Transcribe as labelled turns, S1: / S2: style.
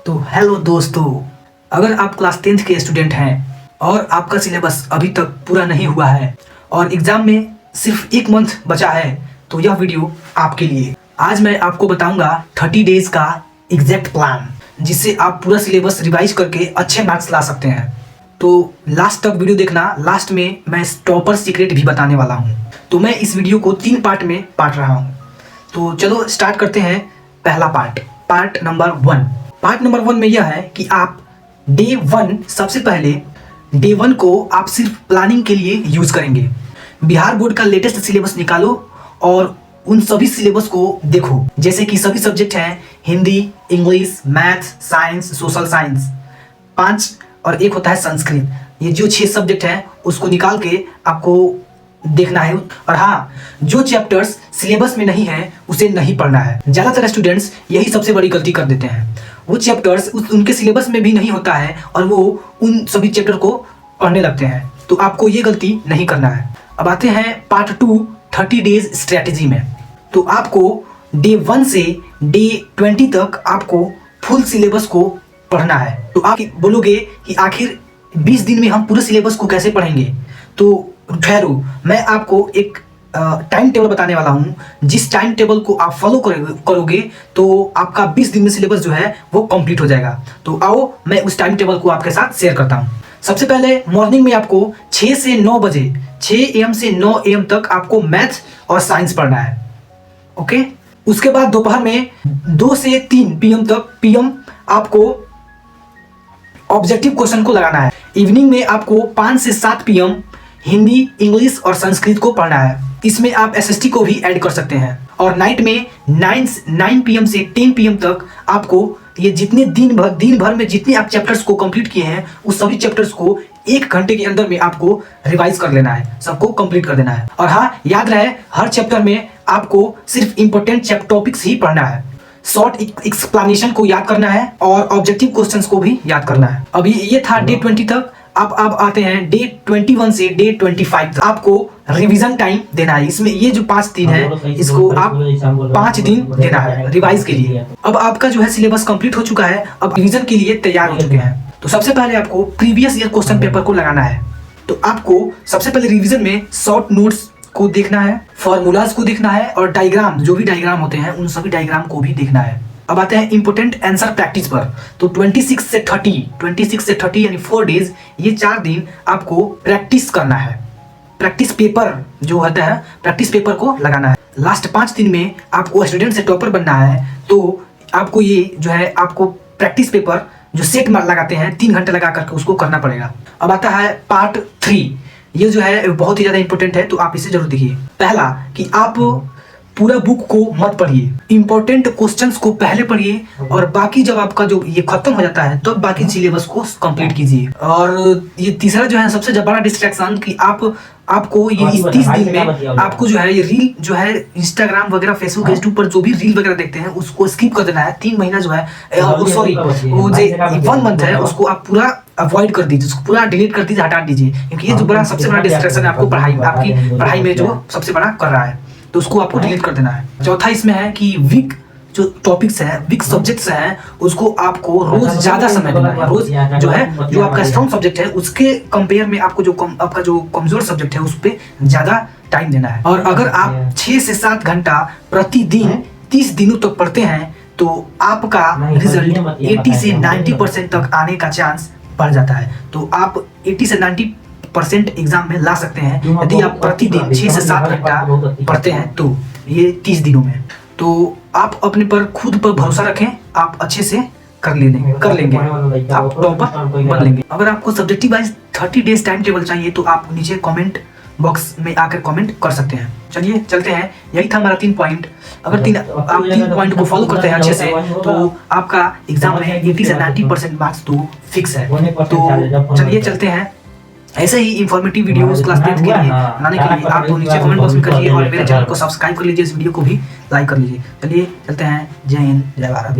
S1: तो हेलो दोस्तों, अगर आप क्लास 10th के स्टूडेंट हैं और आपका सिलेबस अभी तक पूरा नहीं हुआ है और एग्ज़ाम में सिर्फ 1 मंथ बचा है तो यह वीडियो आपके लिए। आज मैं आपको बताऊंगा 30 डेज़ का एग्जैक्ट प्लान, जिससे आप पूरा सिलेबस रिवाइज करके अच्छे मार्क्स ला सकते हैं। तो लास्ट तक वीडियो देखना, लास्ट में मैं टॉपर सीक्रेट भी बताने वाला हूँ। तो मैं इस वीडियो को 3 पार्ट में बांट रहा हूँ। तो चलो स्टार्ट करते हैं। पहला पार्ट नंबर 1। पार्ट नंबर 1 में यह है कि आप डे 1 सबसे पहले डे 1 को आप सिर्फ प्लानिंग के लिए यूज़ करेंगे। बिहार बोर्ड का लेटेस्ट सिलेबस निकालो और उन सभी सिलेबस को देखो, जैसे कि सभी सब्जेक्ट हैं Hindi, English, maths, science, social science 5 और एक होता है संस्कृत। ये जो 6 सब्जेक्ट हैं उसको निकाल के आपको देखना है। और हाँ, जो चैप्टर्स सिलेबस में नहीं है उसे नहीं पढ़ना है। ज़्यादातर स्टूडेंट्स यही सबसे बड़ी गलती कर देते हैं। वो चैप्टर्स उनके सिलेबस में भी नहीं होता है और वो उन सभी चैप्टर को पढ़ने लगते हैं। तो आपको ये गलती नहीं करना है। अब आते हैं पार्ट 2 30 डेज स्ट्रैटेजी में। तो आपको डे 1 से डे 20 तक आपको फुल सिलेबस को पढ़ना है। तो आप बोलोगे कि आखिर 20 दिन में हम पूरे सिलेबस को कैसे पढ़ेंगे? तो ठहरो, मैं आपको एक टाइम टेबल बताने वाला हूँ। जिस टाइम टेबल को आप फॉलो करोगे तो आपका 20 दिन में सिलेबस जो है वो कंप्लीट हो जाएगा। तो आओ मैं उस टाइम टेबल को आपके साथ शेयर करता हूँ। सबसे पहले मॉर्निंग में आपको 6 से 9 बजे 6 AM से 9 AM तक आपको मैथ्स और साइंस पढ़ना है। ओके। उसके बाद दोपहर में 2 से 3 PM तक आपको ऑब्जेक्टिव क्वेश्चन को लगाना है। इवनिंग में आपको 5 से 7 PM हिंदी, इंग्लिश और संस्कृत को पढ़ना है। इसमें आप SST को भी ऐड कर सकते हैं। और नाइट में 9 PM से 10 PM तक आपको ये जितने दिन भर में जितने आप चैप्टर्स को कंप्लीट किए हैं उस सभी चैप्टर्स को 1 घंटे के अंदर में आपको रिवाइज कर लेना है, सबको कंप्लीट कर देना है। और हाँ, याद रहे हर चैप्टर में आपको सिर्फ इंपॉर्टेंट टॉपिक्स ही पढ़ना है। शॉर्ट एक्सप्लेनेशन को याद करना है और ऑब्जेक्टिव क्वेश्चंस को भी याद करना है। अभी ये था डे 20 तक। अब आते हैं डे 21 से डे 25 तक आपको रिवीजन टाइम देना है। इसमें ये जो 5 दिन है इसको आप 5 दिन देना है रिवाइज के लिए। अब आपका जो है सिलेबस कंप्लीट हो चुका है, अब रिवीजन के लिए तैयार हो चुके हैं। तो सबसे पहले आपको प्रीवियस ईयर क्वेश्चन पेपर को लगाना है। तो आपको सबसे पहले रिवीजन में शॉर्ट नोट्स को देखना है, फॉर्मूलाज को देखना है और डायग्राम, जो भी डायग्राम होते हैं उन सभी डायग्राम को भी देखना है। अब आते हैं इंपोर्टेंट आंसर प्रैक्टिस पर। तो 26 से 30 यानी 4 डेज, ये 4 दिन आपको प्रैक्टिस करना है। प्रैक्टिस पेपर जो होता है, प्रैक्टिस पेपर को लगाना है। लास्ट 5 दिन में आपको स्टूडेंट से टॉपर बनना है। तो आपको ये जो है आपको प्रैक्टिस पेपर जो सेट मार्क लगाते हैं 3 घंटे लगा करके उसको करना पड़ेगा। अब आता है पार्ट 3। ये जो है बहुत ही ज़्यादा इंपॉर्टेंट है, तो आप इसे जरूर देखिए। पहला कि आप पूरा बुक को मत पढ़िए, इंपॉर्टेंट क्वेश्चंस को पहले पढ़िए और बाकी जब आपका जो ये खत्म हो जाता है तो बाकी सिलेबस को कंप्लीट कीजिए। और ये तीसरा जो है सबसे बड़ा डिस्ट्रैक्शन कि आपको ये इस 30 दिन में आपको जो है ये रील जो है इंस्टाग्राम वगैरह, फेसबुक, यूट्यूब पर जो भी रील वगैरह देखते हैं उसको स्किप कर देना है। 3 महीना जो है सॉरी वो जो 1 मंथ है उसको आप पूरा अवॉइड कर दीजिए, उसको पूरा डिलीट कर दीजिए, हटा दीजिए। क्योंकि ये जो सबसे बड़ा डिस्ट्रैक्शन है आपको आपकी पढ़ाई में जो सबसे बड़ा कर रहा है, तो उसको आपको डिलीट कर देना है। चौथा इसमें है कि वीक जो टॉपिक्स है, वीक सब्जेक्ट्स हैं, उसको आपको रोज ज्यादा समय देना है। रोज जो है जो आपका स्ट्रॉन्ग सब्जेक्ट है उसके कंपेयर में आपको आपका जो कमजोर सब्जेक्ट है उस पर ज्यादा टाइम देना है। और अगर आप 6 से 7 घंटा प्रतिदिन 30 दिनों तक पढ़ते हैं तो आपका रिजल्ट 80 से 90% तक आने का चांस बढ़ जाता है। तो आप 80 से 90% एग्जाम में ला सकते हैं यदि आप प्रतिदिन 6 से 7 घंटा पढ़ते हैं तो ये 30 दिनों में। तो आप अपने पर खुद पर भरोसा रखें, आप अच्छे से कर लेंगे, आप टॉपर बन लेंगे। अगर आपको subjective wise 30 days time table चाहिए तो आप नीचे कमेंट बॉक्स में आकर कमेंट कर सकते हैं। चलिए चलते हैं, यही था हमारा 3 पॉइंट। अगर आप 3 पॉइंट को फॉलो करते हैं अच्छे से तो आपका एग्जाम में 80 से 90% मार्क्स तो फिक्स है। तो चलिए चलते हैं। ऐसे ही इंफॉर्मेटिव वीडियोस क्लास 10th के लिए बनाने के लिए आप तो नीचे कमेंट बॉक्स में करिए और मेरे चैनल को सब्सक्राइब कर लीजिए, इस वीडियो को भी लाइक कर लीजिए। चलिए चलते हैं। जय हिंद, जय भारत।